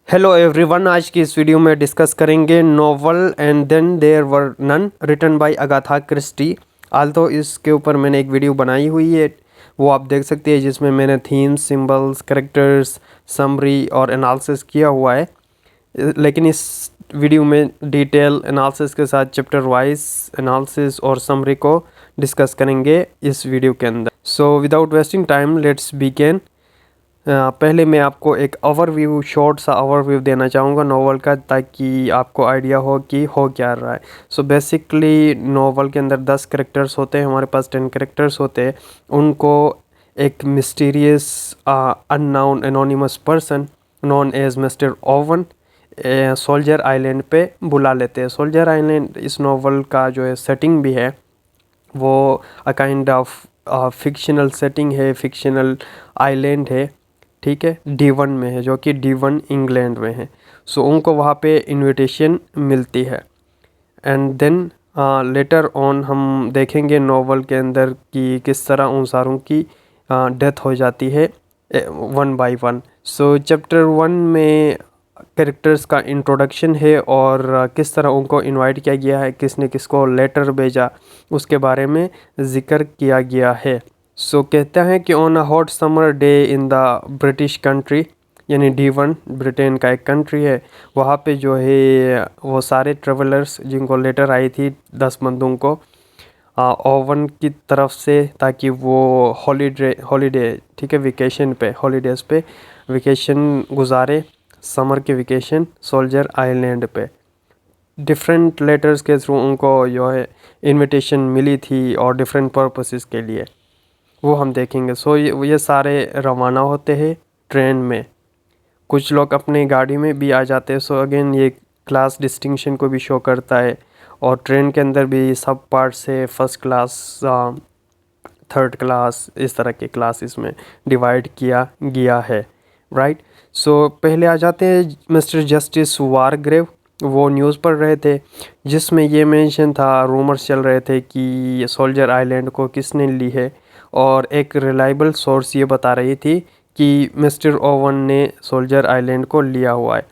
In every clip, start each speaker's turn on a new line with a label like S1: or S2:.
S1: Hello everyone, आज की इस वीडियो में डिस्कस करेंगे novel and then there were none written by Agatha Christie. Although इसके ऊपर मैंने एक वीडियो बनाई हुई है, वो आप देख सकते हैं, जिसमें मैंने थीम्स, सिंबल्स, कैरेक्टर्स, समरी और एनालिसिस किया हुआ है। लेकिन इस वीडियो में डिटेल एनालिसिस के साथ चैप्टर वाइज एनालिसिस और समरी को डिस्कस करेंगे इस वीडियो के अंदर। So without wasting time let's begin. पहले मैं आपको एक ओवरव्यू, शॉर्ट सा ओवरव्यू देना चाहूँगा नोवेल का, ताकि आपको आइडिया हो कि हो क्या रहा है। सो बेसिकली नोवेल के अंदर 10 कैरेक्टर्स होते हैं, हमारे पास 10 कैरेक्टर्स होते हैं। उनको एक mysterious unknown anonymous person known as Mr Owen soldier island पे बुला लेते हैं। सोल्जर आइलैंड इस नोवेल का जो है सेटिंग भी है, वो अ काइंड ऑफ फिक्शनल सेटिंग है, फिक्शनल आइलैंड है, ठीक है, D1 में है, जो कि D1 इंग्लैंड में है। सो उनको वहाँ पे इनविटेशन मिलती है। एंड देन लेटर ऑन हम देखेंगे नोवेल के अंदर कि किस तरह उन सारों की डेथ हो जाती है one by one. So chapter 1 में कैरेक्टर्स का इंट्रोडक्शन है और किस तरह उनको इनवाइट किया गया है, किसने किसको लेटर भेजा, उसके बारे में ज़िक्र किया गया है। सो कहते हैं कि on a hot summer day in the British country, यानी D1 ब्रिटेन का एक कंट्री है, वहाँ पे जो है वो सारे ट्रेवलर्स जिनको लेटर आई थी 10 बंदों को ओवन की तरफ से, ताकि वो हॉलीडे ठीक है, वेकेशन पे, हॉलीडेज़ पे वेकेशन गुजारे, समर के वेकेशन सोल्जर आइलैंड पे। डिफरेंट लेटर्स के थ्रू उनको जो है इनविटेशन मिली थी और डिफरेंट पर्पसेस के लिए, वो हम देखेंगे। सो ये सारे रवाना होते हैं ट्रेन में, कुछ लोग अपने गाड़ी में भी आ जाते हैं। सो अगेन ये क्लास डिस्टिंक्शन को भी शो करता है। और ट्रेन के अंदर भी सब पार्ट्स है, फर्स्ट क्लास, थर्ड क्लास, इस तरह के क्लासेस में डिवाइड किया गया है, राइट। सो पहले आ जाते हैं मिस्टर जस्टिस वारग्रेव। वो न्यूज़ पढ़ रहे थे, जिसमें ये मेंशन था, रूमर्स चल रहे थे कि सोल्जर आइलैंड को किसने ली है, और एक रिलायबल सोर्स ये बता रही थी कि मिस्टर ओवन ने सोल्जर आइलैंड को लिया हुआ है।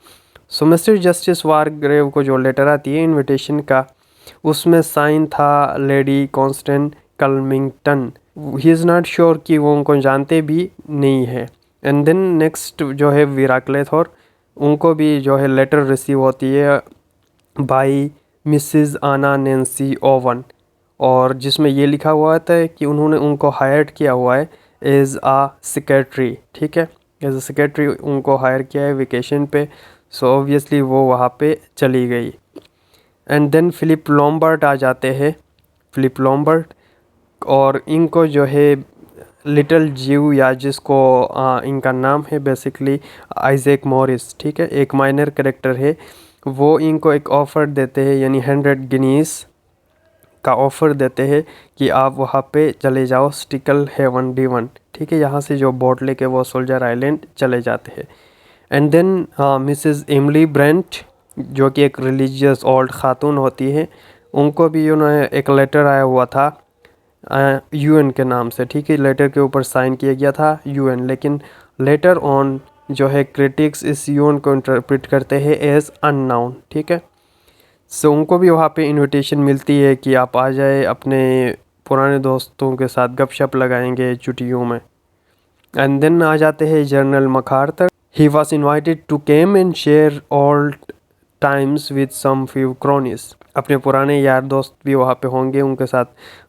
S1: सो मिस्टर जस्टिस वारग्रेव को जो लेटर आती है इनविटेशन का, उसमें साइन था lady Constant Culmington. He is not sure कि वो उनको जानते भी नहीं है। एंड देन नेक्स्ट जो है विराक्लेथोर, उनको भी जो है लेटर रिसीव होती है बाई मिसिज़ आना नैन्सी ओवन, और जिसमें ये लिखा हुआ था कि उन्होंने उनको हायर किया हुआ है एज आ सेक्रेटरी, ठीक है, एज अ सेक्रेटरी उनको हायर किया है वेकेशन पे। सो ऑब्वियसली वो वहाँ पे चली गई। एंड देन फिलिप लॉम्बार्ड आ जाते हैं, फिलिप लॉम्बार्ड, और इनको जो है लिटिल जीव, या जिसको इनका नाम है बेसिकली आइजैक मॉरिस, ठीक है, एक माइनर कैरेक्टर है, वो इनको एक ऑफ़र देते हैं, यानी 100 गिनीज़ का ऑफ़र देते हैं कि आप वहाँ पे चले जाओ, स्टिकल हेवन D1, ठीक है, यहाँ से जो बोट लेके वो सोल्जर आइलैंड चले जाते हैं। And then Mrs Emily Brent, जो कि एक रिलीजियस ओल्ड खातून होती है, उनको भी उन्होंने एक लेटर आया हुआ था UN के नाम से, ठीक है, लेटर के ऊपर साइन किया गया था UN, लेकिन लेटर ऑन जो है क्रिटिक्स इस UN को इंटरप्रेट करते हैं एज अननाउन, ठीक है। सो उनको भी वहाँ पे इनविटेशन मिलती है कि आप आ जाए, अपने पुराने दोस्तों के साथ गपशप लगाएंगे छुट्टियों में। एंड देन आ जाते हैं general MacArthur. He was invited to came and share old times with some few cronies. अपने पुराने यार दोस्त भी वहाँ पे होंगे, उनके साथ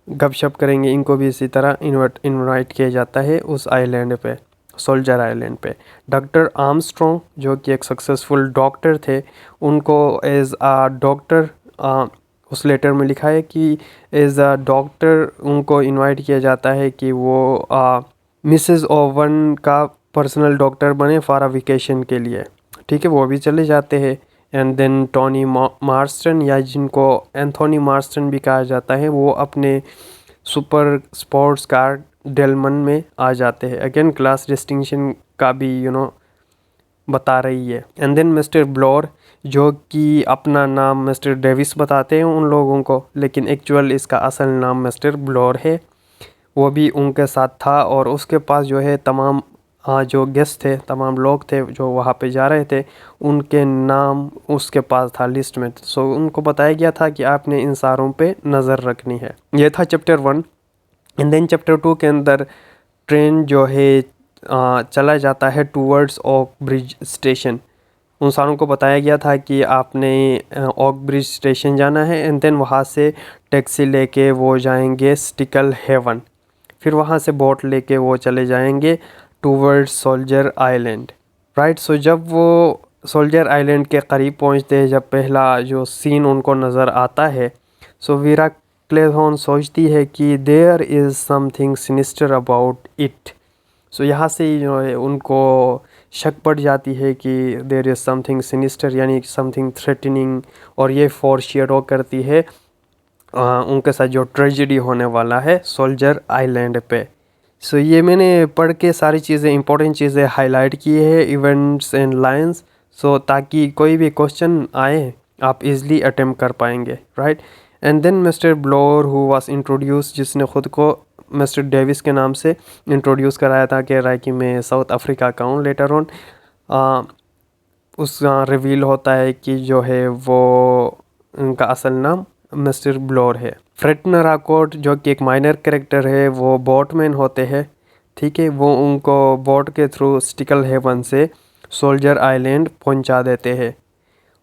S1: गपशप करेंगे। इनको भी इसी तरह इनवाइट किया जाता है उस आइलैंड पे, सोल्जर आइलैंड पे। डॉक्टर आर्मस्ट्रॉन्ग, जो कि एक सक्सेसफुल डॉक्टर थे, उनको एज आ डॉक्टर, उस लेटर में लिखा है कि एज अ डॉक्टर उनको इनवाइट किया जाता है कि वो मिसेस ओवन का पर्सनल डॉक्टर बने फॉर अ वेकेशन के लिए, ठीक है, वो भी चले जाते हैं। एंड देन टोनी मार्स्टन, या जिनको एंथोनी मार्स्टन भी कहा जाता है, वो अपने सुपर स्पोर्ट्स कार डेलमन में आ जाते हैं। अगेन क्लास डिस्टिंक्शन का भी बता रही है। एंड देन मिस्टर ब्लोर, जो कि अपना नाम मिस्टर डेविस बताते हैं उन लोगों को, लेकिन एक्चुअल इसका असल नाम मिस्टर ब्लोर है, वो भी उनके साथ था, और उसके पास जो है तमाम जो गेस्ट थे, तमाम लोग थे जो वहाँ पे जा रहे थे, उनके नाम उसके पास था लिस्ट में। सो उनको बताया गया था कि आपने इन सारों पे नज़र रखनी है। ये था चैप्टर 1। एंड देन चैप्टर 2 के अंदर ट्रेन जो है चला जाता है टूवर्ड्स ओक ब्रिज स्टेशन। उन सारों को बताया गया था कि आपने ओक ब्रिज स्टेशन जाना है, एंड देन वहाँ से टैक्सी लेके वो जाएंगे स्टिकल हेवन। फिर वहाँ से बोट लेके वो चले जाएंगे टूवर्ड्स सोल्जर आइलैंड, राइट। सो जब वो सोल्जर आइलैंड के करीब पहुँचते हैं, जब पहला जो सीन उनको नज़र आता है, सो वीरा क्लेथॉन सोचती है कि there is something sinister about it. So यहाँ से ही जो है उनको शक पड़ जाती है कि देयर इज़ समथिंग सिनिस्टर, यानी समथिंग थ्रेटनिंग, और ये फोरशैडो करती है उनके साथ जो ट्रेजेडी होने वाला है सोल्जर आइलैंड पे। सो ये मैंने पढ़ के सारी चीज़ें, इंपॉर्टेंट चीज़ें हाईलाइट की है, इवेंट्स एंड लाइंस, सो ताकि कोई भी क्वेश्चन आए आप इजली अटेम्प्ट कर पाएंगे, right. And then mister Blore who was introduce, जिसने ख़ुद को मिस्टर डेविस के नाम से इंट्रोड्यूस कराया था, कह रहा है कि मैं साउथ अफ्रीका का हूँ। लेटर ऑन उस रिवील होता है कि जो है वो उनका असल नाम मिस्टर ब्लोर है। फ्रेड नराकोट जो कि एक माइनर कैरेक्टर है, वो बोटमैन होते हैं, ठीक है। वो उनको बोट के थ्रू स्टिकल हेवन से सोल्जर आइलैंड पहुंचा देते हैं।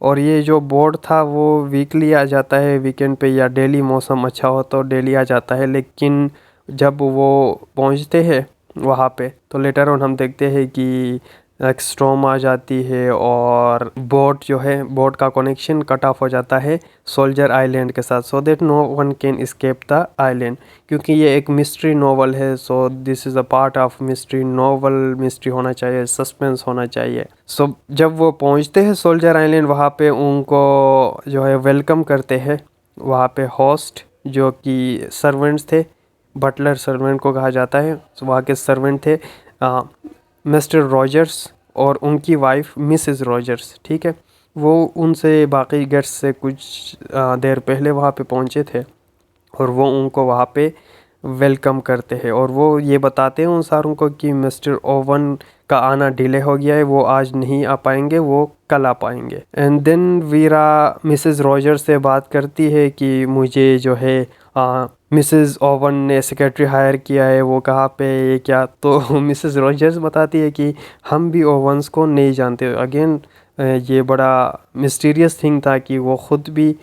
S1: और ये जो बोट था वो वीकली आ जाता है वीकेंड पे, या डेली मौसम अच्छा हो तो डेली आ जाता है। लेकिन जब वो पहुंचते हैं वहाँ पे, तो लेटर ऑन हम देखते हैं कि एक स्टॉर्म आ जाती है और बोट जो है, बोट का कनेक्शन कट ऑफ हो जाता है सोल्जर आइलैंड के साथ, so that no one can escape the island. क्योंकि ये एक मिस्ट्री नॉवल है, so this is a part of mystery novel. Mystery होना चाहिए, सस्पेंस होना चाहिए। सो जब वो पहुंचते हैं सोल्जर आइलैंड, वहाँ पे उनको जो है वेलकम करते हैं वहाँ पे होस्ट, जो कि सर्वेंट्स थे, बटलर सर्वेंट को कहा जाता है। so, वहाँ के सर्वेंट थे मिस्टर रॉजर्स और उनकी वाइफ मिसेस रॉजर्स, ठीक है। वो उनसे बाकी गेस्ट से कुछ देर पहले वहाँ पे पहुँचे थे, और वो उनको वहाँ पे वेलकम करते हैं, और वो ये बताते हैं उन सारों को कि मिस्टर ओवन का आना डिले हो गया है, वो आज नहीं आ पाएंगे, वो कल आ पाएंगे। And then Vera Mrs Rogers से बात करती है कि मुझे जो है मिसेस ओवन ने सेक्रेटरी हायर किया है, वो कहाँ पे, ये क्या। तो मिसेस रॉजर्स बताती है कि हम भी ओवन्स को नहीं जानते। अगेन ये बड़ा मिस्टीरियस थिंग था कि वो ख़ुद भी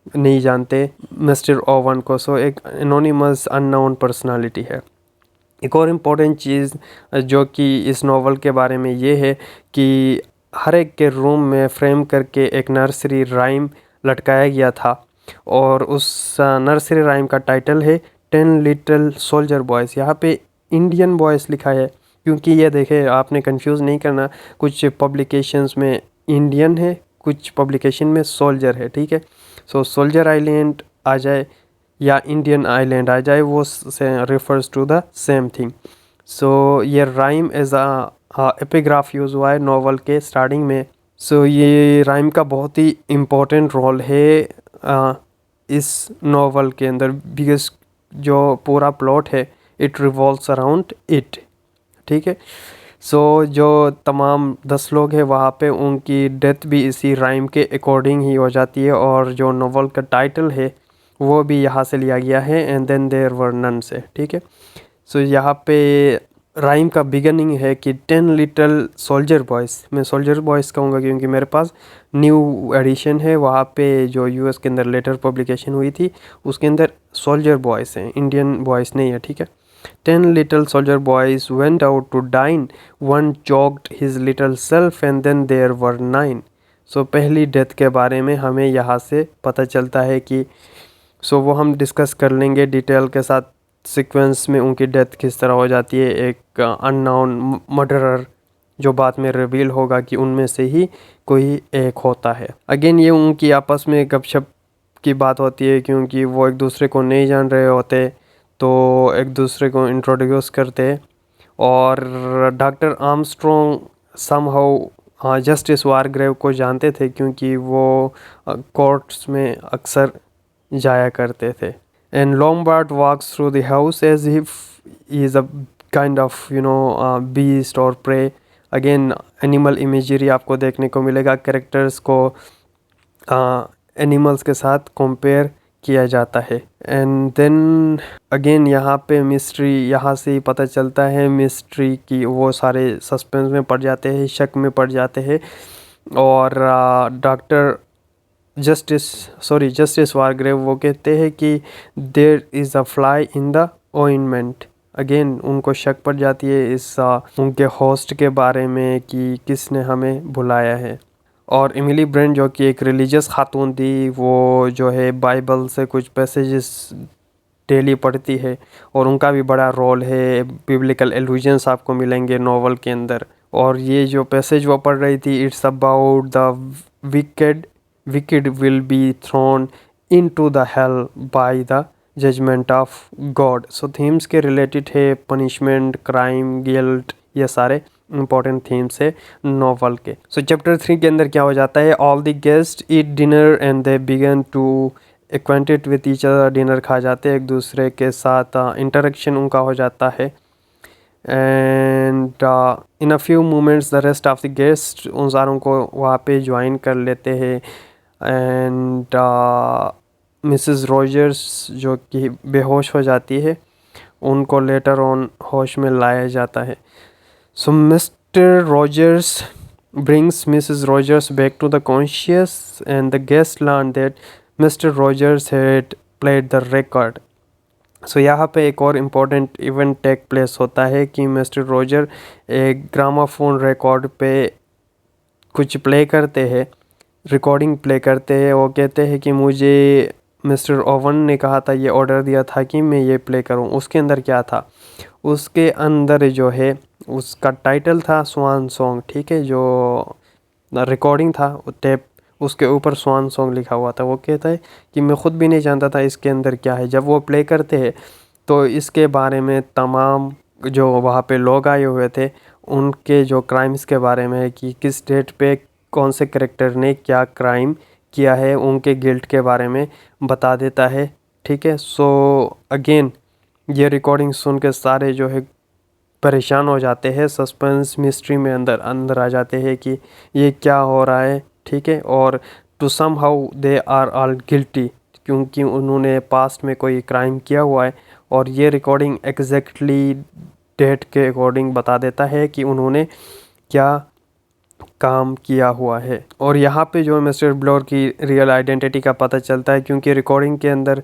S1: नहीं जानते मिस्टर ओवन को। सो एक एनोनिमस अननोन पर्सनालिटी है। एक और इम्पोर्टेंट चीज़ जो कि इस नावल के बारे में ये है कि हर एक के रूम में फ्रेम करके एक नर्सरी राइम लटकाया गया था, और उस नर्सरी राइम का टाइटल है 10 लिटिल सोल्जर बॉयज़। यहाँ पे इंडियन बॉयज़ लिखा है, क्योंकि ये देखे आपने कंफ्यूज नहीं करना, कुछ पब्लिकेशंस में इंडियन है, कुछ पब्लिकेशन में सोल्जर है, ठीक है। सो सोल्जर आइलैंड आ जाए या इंडियन आइलैंड आ जाए, वो से refers to the same thing. So ये राइम एज एपिग्राफ यूज़ हुआ है नावल के स्टार्टिंग में। सो ये राइम का बहुत ही इम्पोर्टेंट रोल है इस नावल के अंदर, बिकॉज जो पूरा प्लॉट है इट रिवॉल्व्स अराउंड इट, ठीक है। सो जो तमाम 10 लोग हैं वहाँ पे, उनकी डेथ भी इसी राइम के अकॉर्डिंग ही हो जाती है, और जो नावल का टाइटल है वो भी यहाँ से लिया गया है, and then there were none से, ठीक है। सो यहाँ पे राइम का बिगनिंग है कि 10 लिटिल सोल्जर बॉयज़। मैं सोल्जर बॉयज़ कहूँगा क्योंकि मेरे पास न्यू एडिशन है, वहाँ पे जो यूएस के अंदर लेटर पब्लिकेशन हुई थी उसके अंदर सोल्जर बॉयज़ हैं, इंडियन बॉयज़ नहीं है, ठीक है। 10 little soldier boys went out to dine. One choked his little self and then there were 9. सो पहली डेथ के बारे में हमें यहाँ से पता चलता है कि वो हम डिस्कस कर लेंगे डिटेल के साथ, सीक्वेंस में उनकी डेथ किस तरह हो जाती है। एक अननोन मर्डरर जो बाद में रिवील होगा कि उनमें से ही कोई एक होता है। अगेन ये उनकी आपस में गपशप की बात होती है, क्योंकि वो एक दूसरे को नहीं जान रहे होते, तो एक दूसरे को इंट्रोड्यूस करते। और डॉक्टर आर्मस्ट्रॉन्ग समहाउ जस्टिस वारग्रेव को जानते थे, क्योंकि वो कोर्ट्स में अक्सर जाया करते थे। And Lombard walks through the house as if he is a kind of beast और प्रे। अगेन एनिमल इमेजरी आपको देखने को मिलेगा, कैरेक्टर्स को एनिमल्स के साथ कंपेयर किया जाता है। एंड देन अगेन यहाँ पे मिस्ट्री, यहाँ से ही पता चलता है मिस्ट्री की, वो सारे सस्पेंस में पड़ जाते हैं, शक में पड़ जाते हैं। और डॉक्टर जस्टिस वारग्रेव वो कहते हैं कि there is a fly in the ointment. Again उनको शक पड़ जाती है इस उनके होस्ट के बारे में कि किसने हमें बुलाया है। और एमिली ब्रेंट जो कि एक रिलीजियस खातून थी, वो जो है बाइबल से कुछ पैसेजेस डेली पढ़ती है और उनका भी बड़ा रोल है। बिब्लिकल एलुजन्स आपको मिलेंगे नॉवल के अंदर। और ये जो पैसेज वो पढ़ रही थी, it's about the wicked will be thrown into the hell by the judgment of God। So themes के रिलेटेड है, पनिशमेंट, क्राइम, गिल्ट, ये सारे इंपॉर्टेंट थीम्स है नॉवल के। सो चैप्टर 3 के अंदर क्या हो जाता है, all the guest eat dinner and they began to acquainted with each other. Dinner खा जाते हैं, एक दूसरे के साथ इंटरेक्शन उनका हो जाता है। And in a few moments the rest of the guest, उन सारों को वहाँ पे ज्वाइन कर लेते हैं। एंड मिसेस रॉजर्स जो कि बेहोश हो जाती है, उनको लेटर ऑन होश में लाया जाता है। So mister Rogers brings Mrs. Rogers back to the conscious and the guests learn that Mr. Rogers had played the record। सो यहाँ पे एक और इम्पोर्टेंट इवेंट टेक प्लेस होता है कि मिस्टर रॉजर एक ग्रामाफोन रिकॉर्ड पे कुछ प्ले करते हैं, रिकॉर्डिंग प्ले करते हैं। वो कहते हैं कि मुझे मिस्टर ओवन ने कहा था, ये ऑर्डर दिया था कि मैं ये प्ले करूं। उसके अंदर क्या था, उसके अंदर जो है उसका टाइटल था स्वान सॉन्ग, ठीक है। जो रिकॉर्डिंग था टेप, उसके ऊपर स्वान सॉन्ग लिखा हुआ था। वो कहता है कि मैं ख़ुद भी नहीं जानता था इसके अंदर क्या है। जब वो प्ले करते हैं तो इसके बारे में तमाम जो वहाँ पे लोग आए हुए थे, उनके जो क्राइम्स के बारे में कि किस डेट पे कौन से करेक्टर ने क्या क्राइम किया है, उनके गिल्ट के बारे में बता देता है, ठीक है। सो अगेन ये रिकॉर्डिंग सुन के सारे जो है परेशान हो जाते हैं, सस्पेंस मिस्ट्री में अंदर आ जाते हैं कि ये क्या हो रहा है, ठीक है। और to somehow they are all guilty, क्योंकि उन्होंने पास्ट में कोई क्राइम किया हुआ है। और ये रिकॉर्डिंग एग्जैक्टली डेट के अकॉर्डिंग बता देता है कि उन्होंने क्या काम किया हुआ है। और यहाँ पे जो मिस्टर ब्लोर की रियल आइडेंटिटी का पता चलता है, क्योंकि रिकॉर्डिंग के अंदर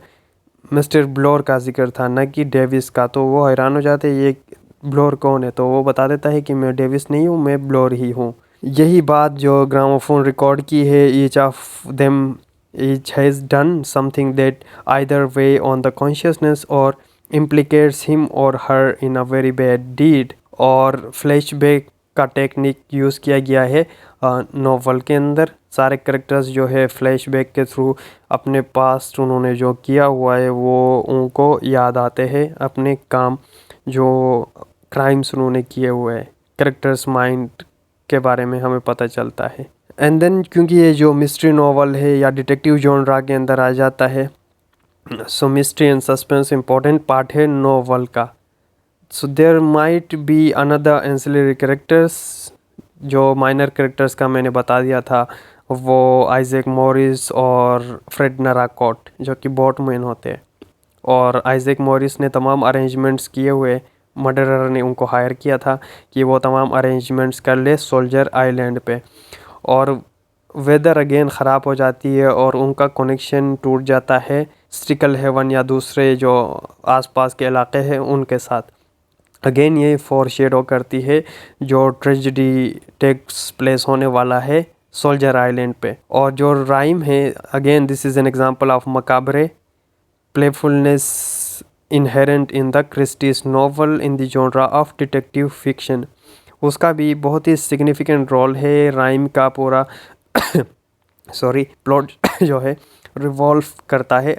S1: मिस्टर ब्लोर का जिक्र था, न कि डेविस का। तो वो हैरान हो जाते हैं ये ब्लोर कौन है, तो वो बता देता है कि मैं डेविस नहीं हूँ, मैं ब्लोर ही हूँ। यही बात जो ग्रामोफोन रिकॉर्ड की है, each of them each has done something that either way on the consciousness और implicates him or her in a very bad deed। और फ्लैशबैक का टेक्निक यूज़ किया गया है नॉवल के अंदर। सारे करेक्टर्स जो है फ्लैशबैक के थ्रू अपने पास्ट उन्होंने जो किया हुआ है वो उनको याद आते हैं, अपने काम जो क्राइम्स उन्होंने किए हुए हैं, करेक्टर्स माइंड के बारे में हमें पता चलता है। एंड देन क्योंकि ये जो मिस्ट्री नॉवल है या डिटेक्टिव जॉनरा के अंदर आ जाता है, so mystery and suspense important part है नॉवल का। So there might be another ancillary characters. जो माइनर कैरेक्टर्स का मैंने बता दिया था, वो आइजैक मॉरिस और फ्रेड नराकोट जो कि बोटमैन होते हैं। और आइजैक मॉरिस ने तमाम अरेंजमेंट्स किए हुए, मर्डरर ने उनको हायर किया था कि वो तमाम अरेंजमेंट्स कर ले सोल्जर आइलैंड पे। और वेदर अगेन ख़राब हो जाती है और उनका कनेक्शन टूट जाता है स्टिकल हेवन या दूसरे जो आसपास के इलाके हैं उनके साथ। अगेन ये फोरशेडो करती है जो ट्रेजेडी टेक्स प्लेस होने वाला है सोल्जर आइलैंड पे। और जो राइम है, again this is an example of macabre playfulness inherent in the Christie's novel in the genre of detective fiction. उसका भी बहुत ही सिग्निफिकेंट रोल है। राइम का पूरा प्लॉट जो है रिवॉल्व करता है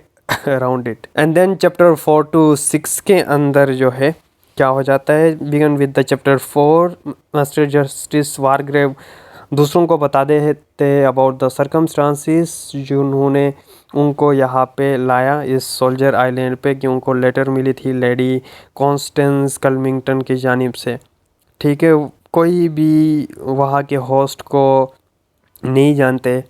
S1: around it. And then chapter 4 to 6 के अंदर जो है क्या हो जाता है, began with the chapter 4। Master justice Wargrave दूसरों को बता देते अबाउट द सर्कमस्टांसिस जिन्होंने उनको यहाँ पे लाया इस सोल्जर आइलैंड पे, कि उनको लेटर मिली थी लेडी कॉन्स्टेंस कल्मिंगटन की जानिब से। ठीक है, कोई भी वहाँ के होस्ट को नहीं जानते।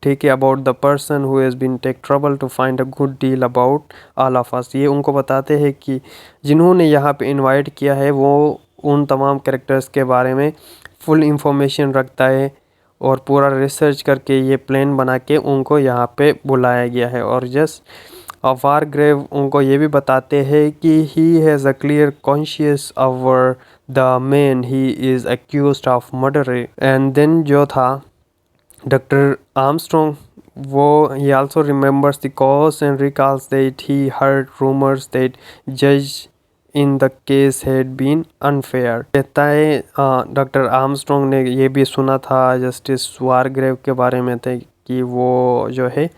S1: ठीक है, about the person who has been take trouble to find a good deal about all of us. ये उनको बताते हैं कि जिन्होंने यहाँ पे इनवाइट किया है वो उन तमाम कैरेक्टर्स के बारे में फुल इंफॉर्मेशन रखता है और पूरा रिसर्च करके ये प्लान बना के उनको यहाँ पे बुलाया गया है। और वारग्रेव उनको ये भी बताते हैं कि he has a clear conscious over the man he is accused of murder. And then जो था डॉक्टर आर्मस्ट्रॉन्ग, वो he also remembers the cause and recalls that he heard rumors that judge in the case had been unfair। कहता है doctor Armstrong ने ये भी सुना था जस्टिस वारग्रेव के बारे में थे कि वो जो है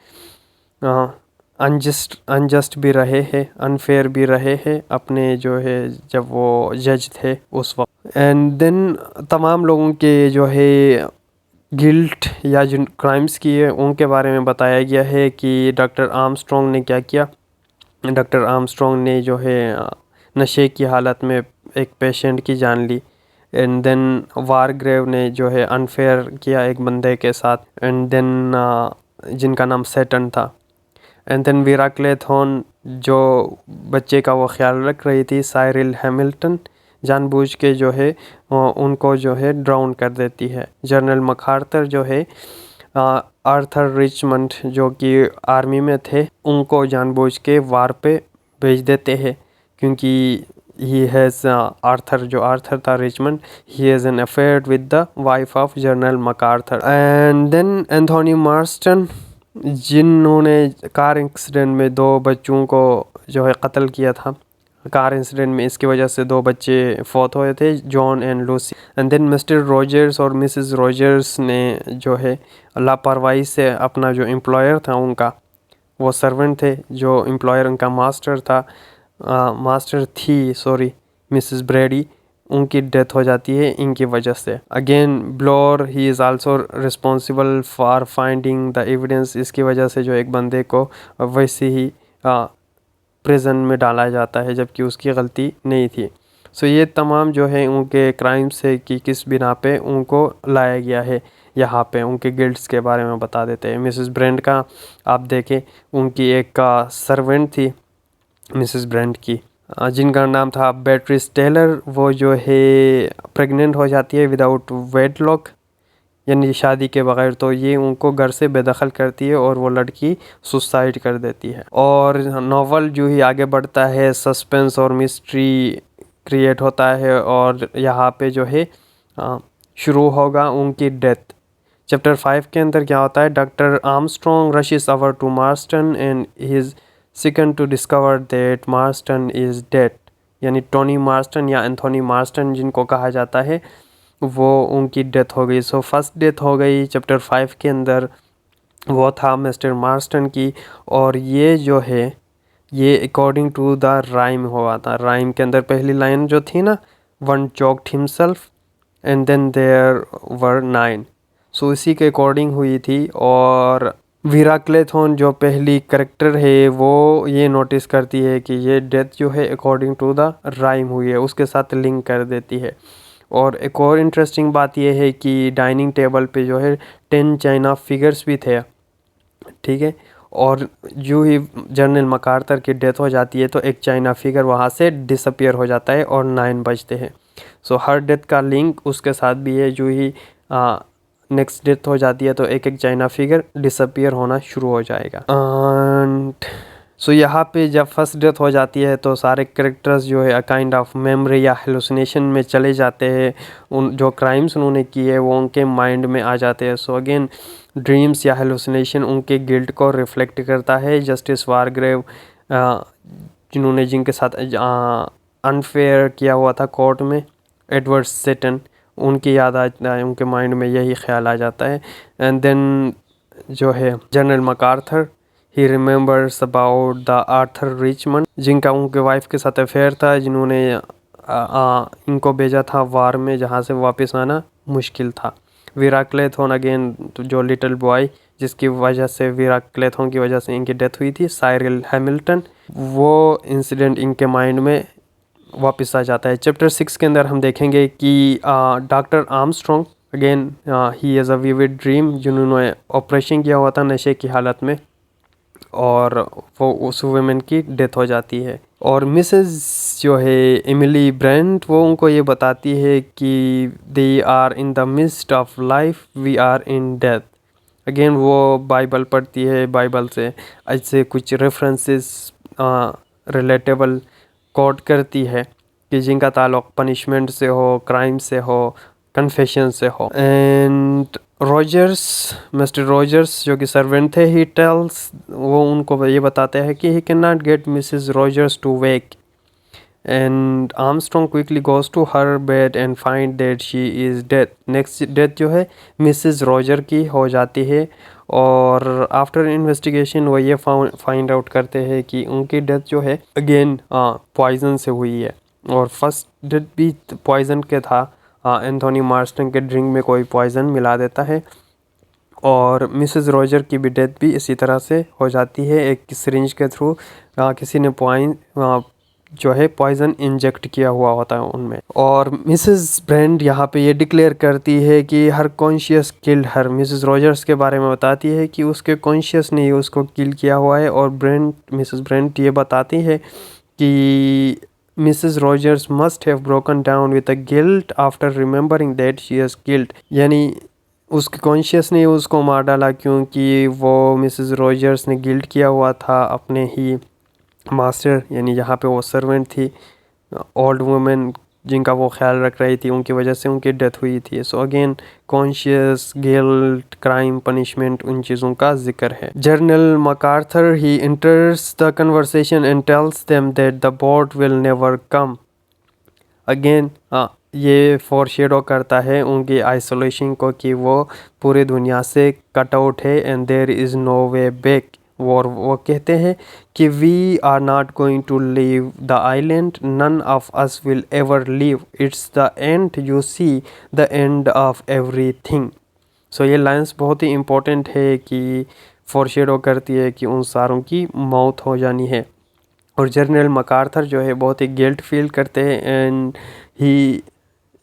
S1: अनजस्ट भी रहे हैं, अनफेयर भी रहे हैं अपने जो है जब वो जज थे उस वक्त। एंड देन तमाम लोगों के जो है गिल्ट या जिन क्राइम्स किए उनके बारे में बताया गया है कि डॉक्टर आर्मस्ट्रॉन्ग ने क्या किया। डॉक्टर आर्मस्ट्रॉन्ग ने जो है नशे की हालत में एक पेशेंट की जान ली। एंड देन वारग्रेव ने जो है अनफेयर किया एक बंदे के साथ, एंड देन जिनका नाम सेटन था। एंड देन वीरा क्लेथॉन जो बच्चे का वो ख्याल रख रही थी, साइरिल हैमिल्टन, जानबूझ के जो है उनको जो है ड्राउन कर देती है। जनरल मकार्थर जो है आर्थर रिचमंड जो कि आर्मी में थे, उनको जानबूझ के वार पे भेज देते हैं क्योंकि ही हैज़ आर्थर था Richmond, he has an affair with the wife of general MacArthur. And then Anthony Marston जिन्होंने कार एक्सीडेंट में 2 बच्चों को जो है कत्ल किया था। कार इंसिडेंट में इसकी वजह से 2 बच्चे फौत हुए थे, John and Lucy. And then Mr Rogers और मिसेस रॉजर्स ने जो है लापरवाही से अपना जो एम्प्लॉयर था उनका, वो सर्वेंट थे, जो एम्प्लॉयर उनका मास्टर थी मिसेस ब्रेडी, उनकी डेथ हो जाती है इनकी वजह से। Again Blore he is also responsible for finding the evidence. इसकी वजह से जो एक बंदे को वैसे ही प्रिजन में डाला जाता है जबकि उसकी गलती नहीं थी। सो ये तमाम जो है उनके क्राइम्स है कि किस बिना पे उनको लाया गया है यहाँ पे, उनके गिल्ड्स के बारे में बता देते हैं। मिसेस ब्रेंट का आप देखें, उनकी एक सर्वेंट थी मिसेस ब्रेंट की जिनका नाम था बेट्रिस टेलर। वो जो है प्रेग्नेंट हो जाती है विदाउट वेडलॉक, यानी शादी के बगैर, तो ये उनको घर से बेदखल करती है और वो लड़की सुसाइड कर देती है। और नावल जो ही आगे बढ़ता है सस्पेंस और मिस्ट्री क्रिएट होता है और यहाँ पे जो है शुरू होगा उनकी डेथ। चैप्टर 5 के अंदर क्या होता है, doctor Armstrong rushes over to Marston and his seeking to discover that Marston is dead, यानी टोनी मार्स्टन या एंथोनी मार्स्टन जिनको कहा जाता है, वो उनकी डेथ हो गई। सो फर्स्ट डेथ हो गई चैप्टर 5 के अंदर, वो था मिस्टर मार्स्टन की। और ये जो है ये अकॉर्डिंग टू द राइम हुआ था। राइम के अंदर पहली लाइन जो थी ना, 1 choked himself and then there were 9, so इसी के अकॉर्डिंग हुई थी। और वीरा क्लेथॉन जो पहली करेक्टर है वो ये नोटिस करती है कि ये डेथ जो है अकॉर्डिंग टू द राइम हुई है, उसके साथ लिंक कर देती है। और एक और इंटरेस्टिंग बात यह है कि डाइनिंग टेबल पे जो है 10 चाइना फिगर्स भी थे। ठीक है, और जो ही जनरल मकार्थर की डेथ हो जाती है तो एक चाइना फिगर वहाँ से डिसअपियर हो जाता है और 9 बजते हैं। सो हर डेथ का लिंक उसके साथ भी है। जो ही नेक्स्ट डेथ हो जाती है तो एक चाइना फिगर डिसअपियर होना शुरू हो जाएगा। एंड सो यहाँ पे जब फर्स्ट डेथ हो जाती है तो सारे कैरेक्टर्स जो है काइंड ऑफ मेमोरी या हेलुसिनेशन में चले जाते हैं। उन जो क्राइम्स उन्होंने किए वो उनके माइंड में आ जाते हैं। सो अगेन ड्रीम्स या हेलुसिनेशन उनके गिल्ट को रिफ्लेक्ट करता है। जस्टिस वारग्रेव जिन्होंने जिनके साथ अनफेयर किया हुआ था कोर्ट में, एडवर्ड सेटन, उनकी याद आता है, उनके माइंड में यही ख्याल आ जाता है। एंड देन जो है general MacArthur, he remembers about the Arthur Richmond जिनका उनके वाइफ के साथ अफेयर था, जिन्होंने इनको भेजा था वार में जहाँ से वापस आना मुश्किल था। वीरा क्लेथॉन अगेन जो लिटिल बॉय जिसकी वजह से वीरा क्लेथॉन की वजह से इनकी डेथ हुई थी, साइरिल हैमिल्टन, वो इंसिडेंट इनके माइंड में वापस आ जाता है। चैप्टर 6 के अंदर हम देखेंगे कि doctor Armstrong again he has a vivid dream, जिन्होंने ऑपरेशन किया हुआ था नशे की हालत में और वो उस वुमेन की डेथ हो जाती है। और मिसेस जो है एमिली ब्रेंट, वो उनको ये बताती है कि they are in the mist of life, we are in death. Again वो बाइबल पढ़ती है, बाइबल से ऐसे कुछ रेफरेंसेस रिलेटेबल कोट करती है कि जिनका ताल्लुक पनिशमेंट से हो, क्राइम से हो, कन्फेशन से हो। एंड रॉजर्स, मिस्टर रॉजर्स जो कि सर्वेंट थे, ही टेल्स, वो उनको ये बताते हैं कि he can not get Mrs Rogers to wake and Armstrong quickly goes to her bed and find that she is death. Next death जो है मिसेस रॉजर की हो जाती है और आफ्टर इन्वेस्टिगेशन वो ये फाइंड आउट करते हैं कि उनकी डेथ जो है अगेन पॉइजन से हुई है और फर्स्ट डेथ भी पॉइजन के था। एंथोनी मार्स्टन के ड्रिंक में कोई पॉइजन मिला देता है और मिसेस रॉजर की भी डेथ भी इसी तरह से हो जाती है, एक सिरिंज के थ्रू किसी ने जो है पॉइजन इंजेक्ट किया हुआ होता है उनमें। और मिसेस ब्रेंड यहाँ पे ये डिक्लेयर करती है कि her conscience killed her. Mrs Rogers के बारे में बताती है कि उसके कॉन्शियस ने उसको किल किया हुआ है और मिसेस ब्रेंड ये बताती है कि Mrs Rogers must have broken down with a guilt after remembering that she has killed, यानी उसके कॉन्शियस ने उसको मार डाला क्योंकि वो मिसेस रॉजर्स ने गिल्ट किया हुआ था अपने ही मास्टर, यानी यहाँ पे वो सर्वेंट थी, ओल्ड वुमेन जिनका वो ख्याल रख रही थी, उनकी वजह से उनकी डेथ हुई थी। So again conscience, guilt, crime, punishment, उन चीज़ों का जिक्र है। General MacArthur he enters the conversation and tells them that the boat will never come. Again ये फोरशेडो करता है उनकी आइसोलेशन को कि वो पूरी दुनिया से कट आउट है and there is no way back. वो कहते हैं कि we are not going to leave the island, none of us will ever leave, it's the end, you see the end of everything. So ये lines बहुत ही important है कि फोरशेडो करती है कि उन सारों की मौत हो जानी है। और जनरल मकार्थर जो है बहुत ही गिल्ट फील करते हैं एंड ही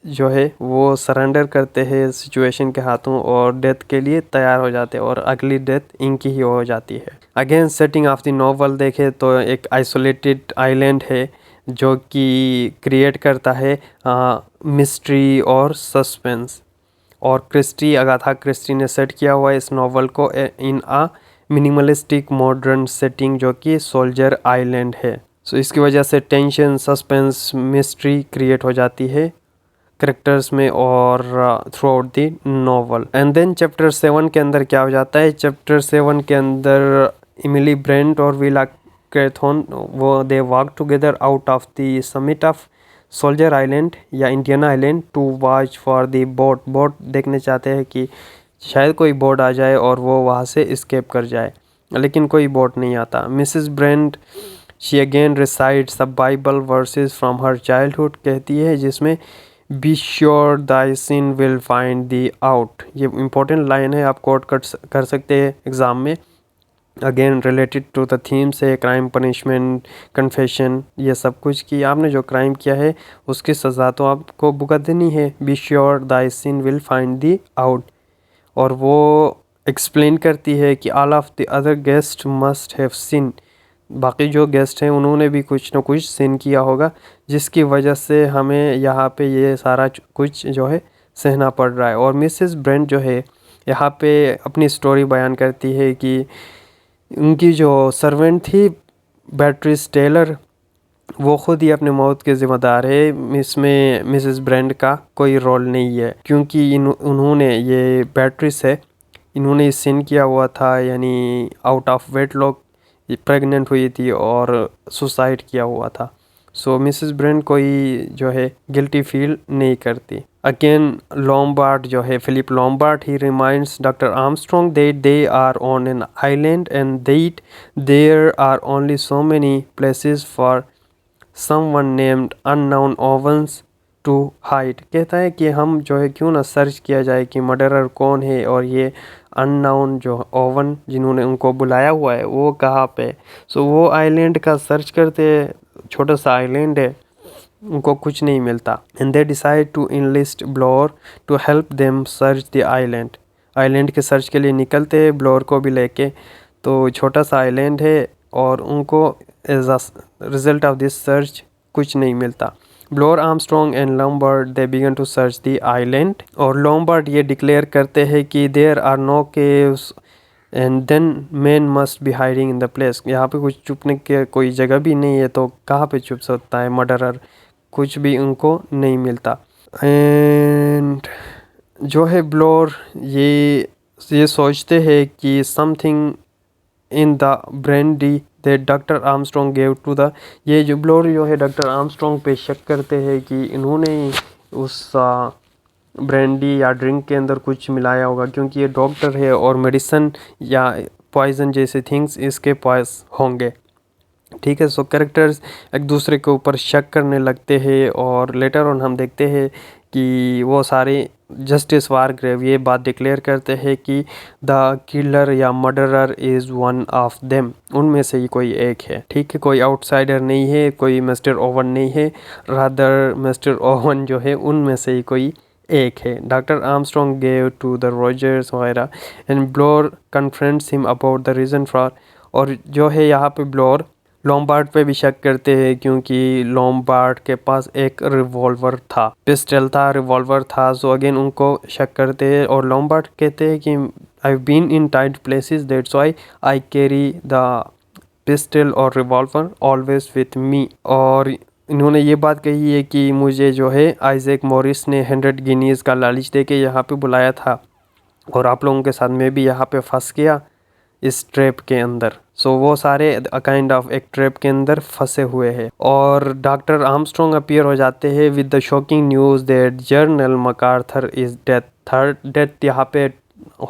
S1: जो है वो सरेंडर करते हैं सिचुएशन के हाथों और डेथ के लिए तैयार हो जाते हैं और अगली डेथ इनकी ही हो जाती है। Again setting of the novel देखें तो एक आइसोलेटेड आइलैंड है जो कि क्रिएट करता है मिस्ट्री और सस्पेंस। और अगाथा क्रिस्टी ने सेट किया हुआ है इस नॉवल को इन आ मिनिमलिस्टिक मॉडर्न सेटिंग जो कि सोल्जर आइलैंड है। सो इसकी वजह से टेंशन, सस्पेंस, मिस्ट्री क्रिएट हो जाती है करेक्टर्स में और throughout the novel. And then chapter 7 के अंदर क्या हो जाता है, चैप्टर 7 के अंदर एमिली ब्रेंट और विला क्लेथॉन वो they walk together out of the summit of soldier island या Indian island to watch for the boat देखने चाहते हैं कि शायद कोई बोट आ जाए और वो वहाँ से इस्केप कर जाए, लेकिन कोई बोट नहीं आता। Mrs Brent she again recites the Bible verses from her childhood, कहती है जिसमें be sure thy sin will find thee out. ये इम्पोर्टेंट लाइन है, आप कोट कर सकते हैं एग्ज़ाम में। Again related to the themes है क्राइम, पनिशमेंट, कन्फेशन, ये सब कुछ कि आपने जो क्राइम किया है उसकी सज़ा तो आपको भुगतनी है। Be sure thy sin will find thee out. और वो एक्सप्लेन करती है कि all of the other guest must have sin, बाकी जो गेस्ट हैं उन्होंने भी कुछ ना कुछ सिन किया होगा जिसकी वजह से हमें यहाँ पे ये सारा कुछ जो है सहना पड़ रहा है। और मिसेस ब्रेंट जो है यहाँ पे अपनी स्टोरी बयान करती है कि उनकी जो सर्वेंट थी बैट्रिस टेलर, वो खुद ही अपने मौत के ज़िम्मेदार है, इसमें मिसेस ब्रेंट का कोई रोल नहीं है क्योंकि उन्होंने ये बैट्रिस है, इन्होंने सिन किया हुआ था, यानी आउट ऑफ वेटलॉक प्रेग्नेंट हुई थी और सुसाइड किया हुआ था। सो मिसेस ब्रेंट कोई जो है गिल्टी फील नहीं करती। अगेन लॉम्बार्ड जो है Philip Lombard, he reminds doctor Armstrong that they are on an island and that there are only so many places for someone named unknown ovens to hide. कहता है कि हम जो है क्यों ना सर्च किया जाए कि मर्डरर कौन है और ये अननोन जो ओवन जिन्होंने उनको बुलाया हुआ है वो कहाँ पे। सो वो आइलैंड का सर्च करते, छोटा सा आइलैंड है, उनको कुछ नहीं मिलता। And they decide to enlist Blore to help them search the island. Island के सर्च के लिए निकलते हैं ब्लोर को भी लेके। तो छोटा सा आइलैंड है और उनको as a result of this search कुछ नहीं मिलता। Blore, Armstrong and Lombard they began to search the island. और लॉम्बार्ड ये डिक्लेयर करते हैं कि there are no caves and then man must be hiding in the place. यहाँ पे कुछ छुपने के कोई जगह भी नहीं है, तो कहाँ पे छुप सकता है मर्डरर, कुछ भी उनको नहीं मिलता। एंड जो है ब्लोर ये सोचते हैं कि something in the brandy that doctor Armstrong gave to the, ये जो ब्लोर जो है डॉक्टर आर्मस्ट्रॉन्ग पे शक करते हैं कि इन्होंने उस ब्रांडी या ड्रिंक के अंदर कुछ मिलाया होगा, क्योंकि ये डॉक्टर है और मेडिसिन या पॉइजन जैसे थिंग्स इसके पास होंगे। ठीक है, सो कैरेक्टर्स एक दूसरे के ऊपर शक करने लगते हैं और लेटर ऑन हम देखते हैं कि वो सारे जस्टिस वारग्रेव ये बात डिक्लेयर करते हैं कि द किलर या murderer is one of them, उनमें से ही कोई एक है। ठीक है, कोई आउटसाइडर नहीं है, कोई मिस्टर ओवन नहीं है, रादर मिस्टर ओवन जो है उनमें से ही कोई एक है। Doctor Armstrong gave to the Rogers वगैरह and Blore confronts him about the reason for. और जो है यहाँ पे ब्लोर लॉम्बार्ड पे भी शक करते हैं, क्योंकि लॉम्बार्ड के पास एक रिवॉल्वर था, पिस्टल था, रिवॉल्वर था। सो अगेन उनको शक करते हैं और लॉम्बार्ड कहते हैं कि I been in tight places that's why I carry the pistol और रिवॉल्वर ऑलवेज विथ मी। और इन्होंने ये बात कही है कि मुझे जो है आइजैक मॉरिस ने 100 गिनीज़ का लालच दे के यहाँ पे बुलाया था और आप लोगों के साथ मैं भी यहाँ पे फंस गया इस ट्रैप के अंदर। सो वो सारे काइंड ऑफ एक ट्रैप के अंदर फंसे हुए हैं। और डॉक्टर आर्मस्ट्रॉन्ग अपीयर हो जाते हैं with the shocking news that general MacArthur is death. Third death यहाँ पे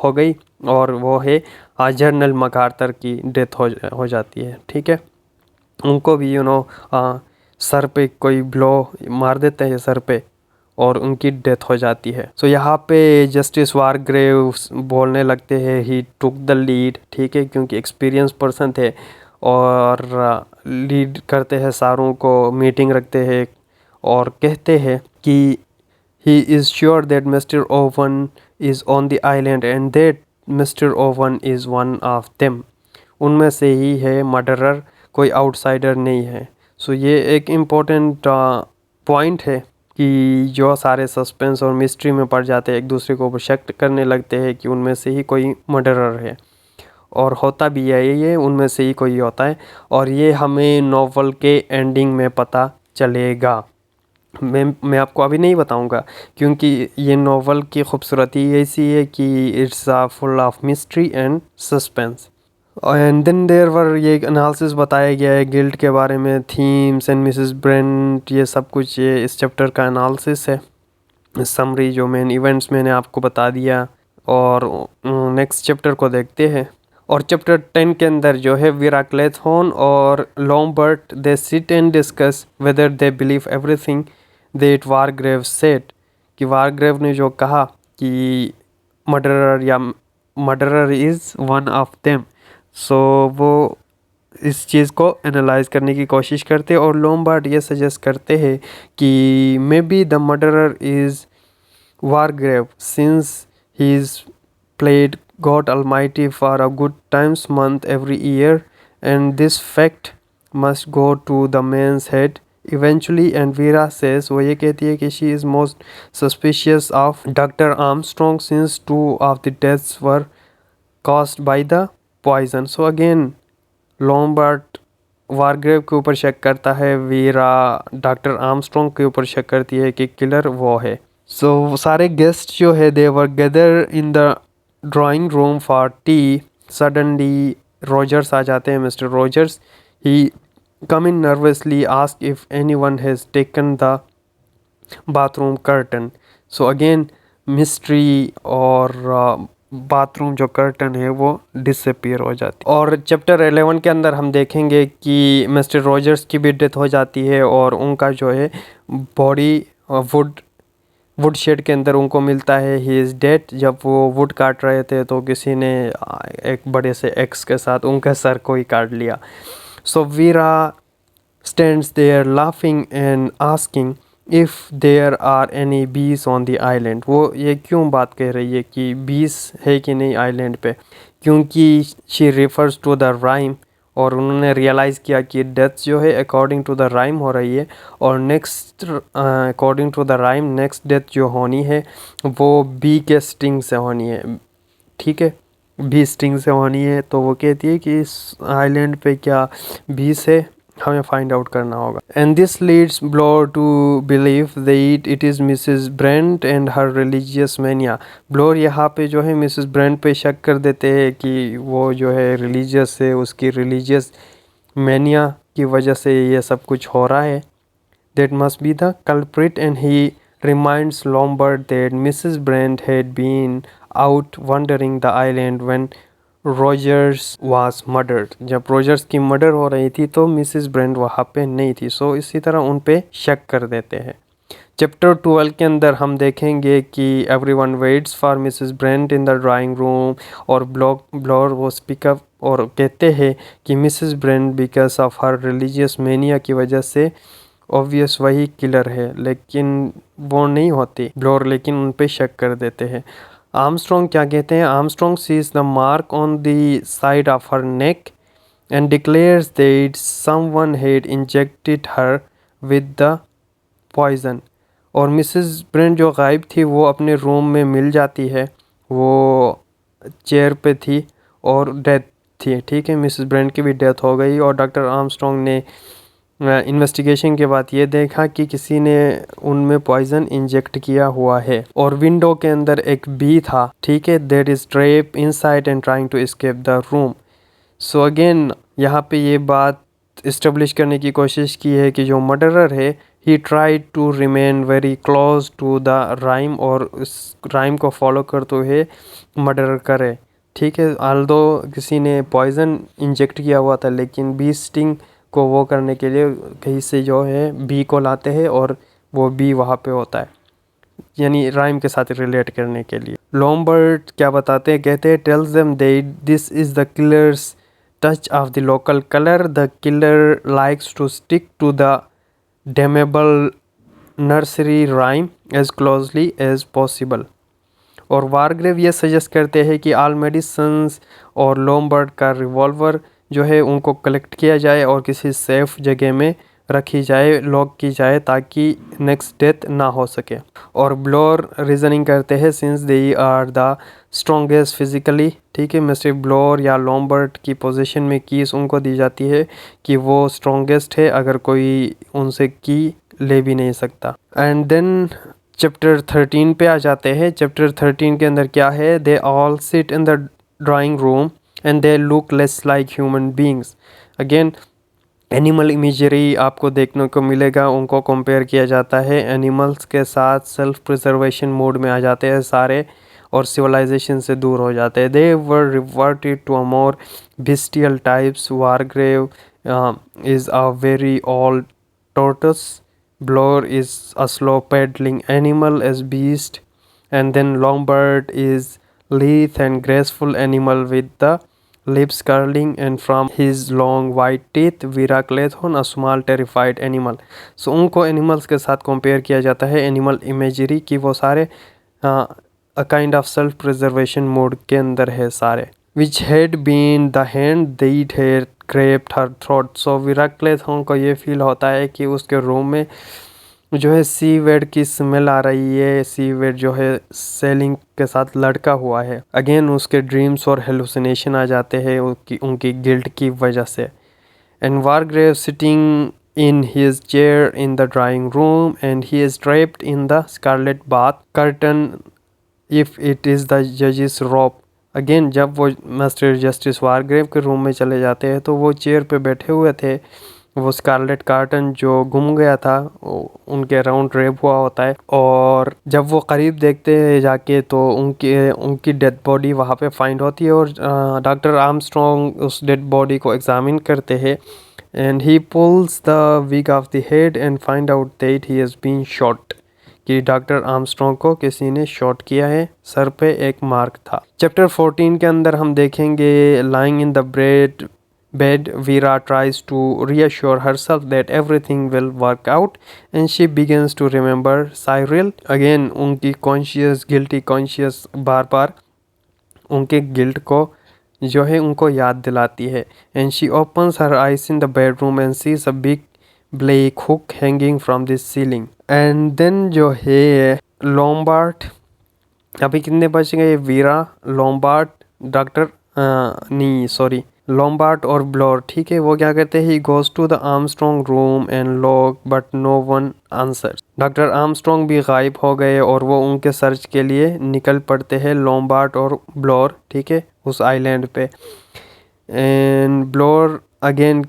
S1: हो गई और वो है जनरल मकार्थर की डेथ हो जाती है। ठीक है, उनको भी सर पे कोई ब्लो मार देते हैं सर पे और उनकी डेथ हो जाती है। सो यहाँ पे जस्टिस वारग्रेव बोलने लगते हैं ही टुक द लीड। ठीक है, क्योंकि एक्सपीरियंस पर्सन थे और लीड करते हैं सारों को, मीटिंग रखते हैं और कहते हैं कि he is sure that mister oven is on the island and that mister oven is one of them. उनमें से ही है मर्डरर, कोई आउटसाइडर नहीं है। सो ये एक इम्पोर्टेंट पॉइंट है कि जो सारे सस्पेंस और मिस्ट्री में पड़ जाते हैं, एक दूसरे को शक करने लगते हैं कि उनमें से ही कोई मर्डरर है और होता भी है ये उनमें से ही कोई होता है। और ये हमें नॉवल के एंडिंग में पता चलेगा। मैं आपको अभी नहीं बताऊंगा, क्योंकि ये नॉवल की खूबसूरती ऐसी है कि it's full of mystery and suspense. And then there were, ये एनालिसिस बताया गया है गिल्ट के बारे में, थीम्स एंड मिसेस ब्रेंट, ये सब कुछ ये इस चैप्टर का एनालिसिस है। समरी जो मेन इवेंट्स मैंने आपको बता दिया। और नेक्स्ट चैप्टर को देखते हैं। और चैप्टर 10 के अंदर जो है विराक्लेथोन और Lombard they sit and discuss whether they believe everything that Wargrave said, कि वारग्रेव ने जो कहा कि murderer is one of them. So वो इस चीज़ को एनालाइज करने की कोशिश करते हैं और लॉम्बार्ड ये सजेस्ट करते हैं कि maybe the murderer is Wargrave since he is played God Almighty for a good times month every year, and this fact must go to the man's head eventually. And Vera says, वो ये कहती है कि she is most suspicious of Dr. Armstrong since 2 of the deaths were caused by the poison. So again Lombard Wargrave के ऊपर शक करता है, वीरा डॉक्टर आर्मस्ट्रॉन्ग के ऊपर शक करती है कि किलर वो है। सो सारे गेस्ट जो है they were gather in the drawing room for tea. Suddenly Rogers आ जाते हैं, mister Rogers. He come in nervously ask if anyone has taken the bathroom curtain. So again mystery और बाथरूम जो कर्टन है वो disappear हो जाती है। और चैप्टर 11 के अंदर हम देखेंगे कि मिस्टर रॉजर्स की भी डेथ हो जाती है और उनका जो है बॉडी वुड वुड शेड के अंदर उनको मिलता है ही इज़ डेड। जब वो वुड काट रहे थे तो किसी ने एक बड़े से एक्स के साथ उनका सर को ही काट लिया। सो वीरा stands there laughing and asking if there are any bees on the island। वो ये क्यों बात कह रही है कि bees है कि नहीं आइलैंड पे, क्योंकि she refers to the rhyme, और उन्होंने रियलाइज़ किया कि डेथ जो है अकॉर्डिंग टू द राइम हो रही है, और next according to the rhyme next death जो होनी है वो बी के स्टिंग से होनी है। ठीक है, बी स्टिंग से होनी है। तो वो कहती है कि इस आइलैंड पे क्या बी से हमें फाइंड आउट करना होगा। And this leads Blore to believe that it is Mrs Brent and her religious mania. Blore यहाँ पे जो है मिसेस ब्रेंट पे शक कर देते हैं कि वो जो है रिलीजियस है, उसकी रिलीजियस मैनिया की वजह से ये सब कुछ हो रहा है। That must be the culprit and he reminds Lombard that Mrs Brent had been out wandering the island when Rogers was murdered. जब रॉजर्स की मर्डर हो रही थी तो मिसेस ब्रेंट वहाँ पे नहीं थी। सो इसी तरह उन पे शक कर देते हैं। चैप्टर 12 के अंदर हम देखेंगे कि everyone waits for Mrs Brent in the drawing room, और ब्लोर वो स्पीकअप और कहते हैं कि Mrs Brent because of her religious mania की वजह से ऑब्वियस वही किलर है, लेकिन वो नहीं होती ब्लोर, लेकिन उन पे शक कर देते हैं। आर्मस्ट्रॉन्ग क्या कहते हैं? Armstrong sees the mark on the side of her neck and declares that someone had injected her with the poison. और मिसेस ब्रेंट जो गायब थी वो अपने रूम में मिल जाती है, वो चेयर पे थी और डेथ थी। ठीक है, मिसेस ब्रेंट की भी डेथ हो गई, और डॉक्टर आर्मस्ट्रॉन्ग ने इन्वेस्टिगेशन के बाद ये देखा कि किसी ने उनमें पॉइजन इंजेक्ट किया हुआ है। और विंडो के अंदर एक बी था, ठीक है, that is trap inside and trying to escape the room. So again यहाँ पे ये बात इस्टेब्लिश करने की कोशिश की है कि जो मर्डरर है he tried to remain very close to the rhyme, और उस राइम को फॉलो करते हुए मर्डर करे। ठीक है, आल्दो किसी ने पॉइजन इंजेक्ट किया हुआ था, लेकिन बी स्टिंग को वो करने के लिए कहीं से जो है बी को लाते हैं और वो बी वहाँ पे होता है, यानी राइम के साथ रिलेट करने के लिए। लॉम्बर्ट क्या बताते हैं? कहते हैं tells them that this is the killer's touch of the local colour, the killer likes to stick to the damnable nursery rhyme as closely as possible. और वारग्रेव ये सजेस्ट करते हैं कि ऑल मेडिसन्स और लॉम्बर्ट का रिवॉल्वर जो है उनको कलेक्ट किया जाए और किसी सेफ जगह में रखी जाए, लॉक की जाए, ताकि नेक्स्ट डेथ ना हो सके। और ब्लोर रीजनिंग करते हैं since they are the strongest physically. ठीक है, मिस्टर ब्लोर या लॉम्बर्ट की पोजीशन में कीज उनको दी जाती है कि वो स्ट्रॉन्गेस्ट है, अगर कोई उनसे की ले भी नहीं सकता। एंड देन चैप्टर 13 पे आ जाते हैं। चैप्टर 13 के अंदर क्या है? They all sit in the drawing room and they look less like human beings. Again animal imagery आपको देखने को मिलेगा, उनको कंपेयर किया जाता है एनिमल्स के साथ। सेल्फ प्रिजर्वेशन मोड में आ जाते हैं सारे, और सिविलाइजेशन से दूर हो जाते हैं। They were reverted to a more bestial types. Wargrave is a very old tortoise, Bloor is a slow paddling animal as beast, and then Lombard is lithe and graceful animal with the lips curling, and from his long white teeth Viraclethon a small terrified animal। So उनको animals के साथ compare किया जाता है animal imagery की, वो सारे a kind of self preservation mode के अंदर है सारे। which had been the hand that had grabbed her throat। सो विराक्लेथोन को ये फील होता है कि उसके रूम में जो है सी वेड की स्मेल आ रही है, सी वेड जो है सेलिंग के साथ लड़का हुआ है। अगेन उसके ड्रीम्स और हेलुसिनेशन आ जाते हैं उनकी गिल्ट की वजह से। And Wargrave sitting in his chair in the drawing room, and he is draped in the scarlet bath curtain if it is the judge's robe। Again जब वो मास्टर जस्टिस वारग्रेव के रूम में चले जाते हैं तो वो चेयर पे बैठे हुए थे, वो स्कारलेट कार्टन जो गुम गया था उनके अराउंड ड्रेप हुआ होता है। और जब वो करीब देखते हैं जाके तो उनकी डेड बॉडी वहाँ पे फाइंड होती है, और डॉक्टर आर्मस्ट्रॉन्ग उस डेड बॉडी को एग्जामिन करते हैं, and he pulls the wig off the head and find out that he has been shot. कि डॉक्टर आर्मस्ट्रॉन्ग को किसी ने शॉट किया है, सर पे एक मार्क था। चैप्टर 14 के अंदर हम देखेंगे lying in the bed, Vera tries to reassure herself that everything will work out and she begins to remember Cyril. Again उनकी guilty conscious बार बार उनके गिल्ट को जो है उनको याद दिलाती है। And she opens her eyes in the bedroom and sees a big black hook hanging from the ceiling. And then जो है लॉम्बार्ड, अभी कितने बच गए? वीरा, लॉम्बार्ड, डॉक्टर नहीं सॉरी लॉम्बार्ड और ब्लोर, ठीक है। वो क्या कहते हैं, he goes to the Armstrong room and lock but no one answer. Doctor Armstrong भी गायब हो गए और वो उनके सर्च के लिए निकल पड़ते हैं, लॉम्बार्ड और ब्लोर, ठीक है, उस आइलैंड पे। एंड ब्लोर अगेन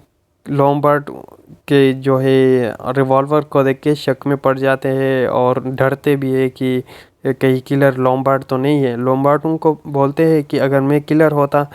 S1: लॉम्बार्ड के जो है रिवॉल्वर को देख के शक में पड़ जाते हैं और डरते भी है कि कहीं किलर लॉम्बार्ड तो नहीं है। लॉम्बार्ड उनको बोलते हैं कि अगर मैं किलर होता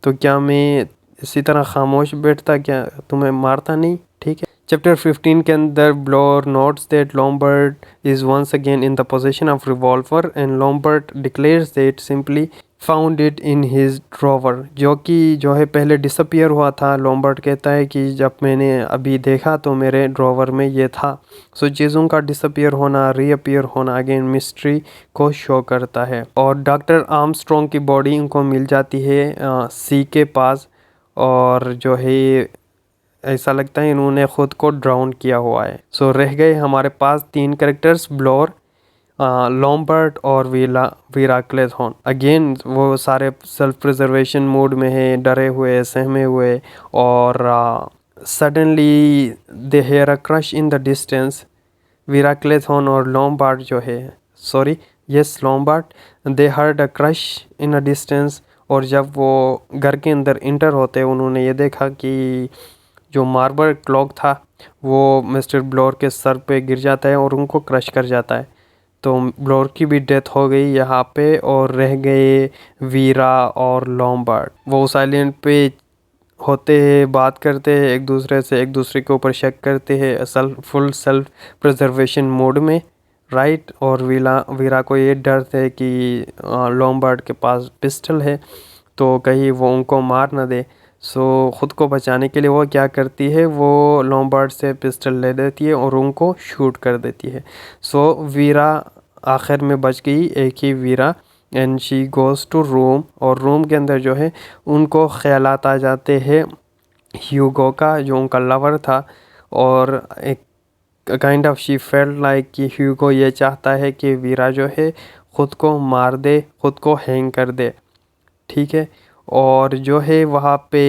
S1: तो क्या मैं इसी तरह खामोश बैठता, क्या तुम्हें मारता नहीं, ठीक है। चैप्टर 15 के अंदर Blore notes that Lombard is once again in the position of revolver and Lombard declares that simply found it in his drawer, जो कि जो है पहले डिसअपियर हुआ था। लॉम्बार्ड कहता है कि जब मैंने अभी देखा तो मेरे ड्रॉवर में ये था। सो चीज़ों का डिसअपियर होना, रीअपियर होना अगेन मिस्ट्री को शो करता है। और डॉक्टर आर्मस्ट्रॉन्ग की बॉडी उनको मिल जाती है सी के पास, और जो है ऐसा लगता है इन्होंने खुद को ड्राउन किया हुआ है। सो रह गए हमारे पास 3 कैरेक्टर्स, ब्लोर, लॉम्बार्ड और वीरा क्लेथॉन। अगेन वो सारे सेल्फ प्रिजर्वेशन मोड में है, डरे हुए, सहमे हुए, और suddenly they hear a crash in the distance. Vera Claythorne और लॉम्बार्ड जो है, sorry yes Lombard, they heard a crash in a distance. और जब वो घर के अंदर इंटर होते उन्होंने ये देखा कि जो मार्बल क्लॉक था वो मिस्टर ब्लोर के सर पे गिर जाता है और उनको क्रश कर जाता है। तो ब्लोर की भी डेथ हो गई यहाँ पे, और रह गए वीरा और लॉम्बार्ड। वो उस आइलैंड पे होते हैं, बात करते हैं एक दूसरे से, एक दूसरे के ऊपर शक करते हैं, फुल सेल्फ प्रिजर्वेशन मोड में, राइट। और वीरा को ये डर है कि लॉम्बार्ड के पास पिस्टल है तो कहीं वो उनको मार ना दे। सो ख़ुद को बचाने के लिए वो क्या करती है, वो लॉम्बार्ड से पिस्टल ले लेती है और उनको शूट कर देती है। सो वीरा आखिर में बच गई, एक ही Vera. And she goes to room, और रूम के अंदर जो है उनको ख्यालात आ जाते हैं ह्यूगो का, जो उनका लवर था। और एक kind of she felt like कि ह्यूगो ये चाहता है कि वीरा जो है ख़ुद को मार दे, ख़ुद को हैंग कर दे, ठीक है। और जो है वहाँ पे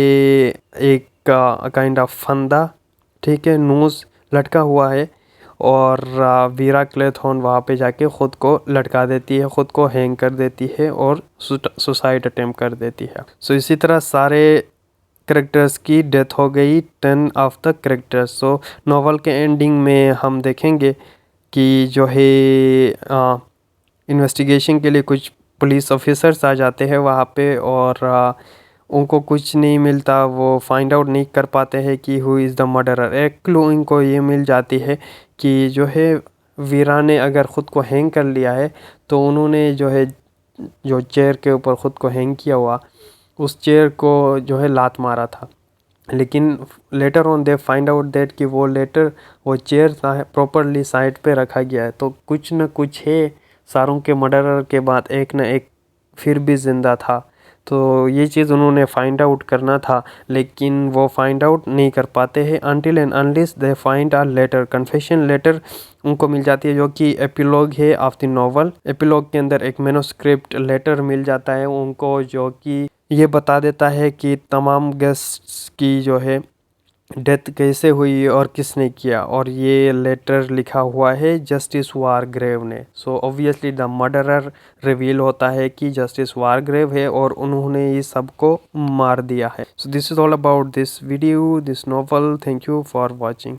S1: एक काइंड ऑफ फंदा, ठीक है, नूज़ लटका हुआ है, और वीरा क्लेथॉन वहाँ पे जाके ख़ुद को लटका देती है, ख़ुद को हैंग कर देती है और सुसाइड अटेम्प्ट कर देती है। सो इसी तरह सारे करेक्टर्स की डेथ हो गई, 10 of the characters. So novel के एंडिंग में हम देखेंगे कि जो है इन्वेस्टिगेशन के लिए कुछ पुलिस ऑफिसर्स आ जाते हैं वहाँ पे, और उनको कुछ नहीं मिलता, वो फाइंड आउट नहीं कर पाते हैं कि हु इज़ द मर्डरर। एक क्लू इनको ये मिल जाती है कि जो है वीरा ने अगर ख़ुद को हैंग कर लिया है तो उन्होंने जो है जो चेयर के ऊपर ख़ुद को हैंग किया हुआ, उस चेयर को जो है लात मारा था। लेकिन later on they find out that कि वो चेयर प्रॉपरली साइड पे रखा गया है। तो कुछ न कुछ है, सारों के मर्डरर के बाद एक न एक फिर भी ज़िंदा था। तो ये चीज़ उन्होंने फाइंड आउट करना था, लेकिन वो फाइंड आउट नहीं कर पाते हैं until and unless they find a letter, confession letter उनको मिल जाती है, जो कि एपिलॉग है ऑफ द नॉवल। एपिलॉग के अंदर एक मैन्युस्क्रिप्ट लेटर मिल जाता है उनको, जो कि ये बता देता है कि तमाम गेस्ट्स की जो है डेथ कैसे हुई और किसने किया, और ये लेटर लिखा हुआ है जस्टिस वारग्रेव ने। So obviously the murderer reveal होता है कि जस्टिस वारग्रेव है और उन्होंने ये सबको मार दिया है। So this is all about this video, this novel. Thank you for watching.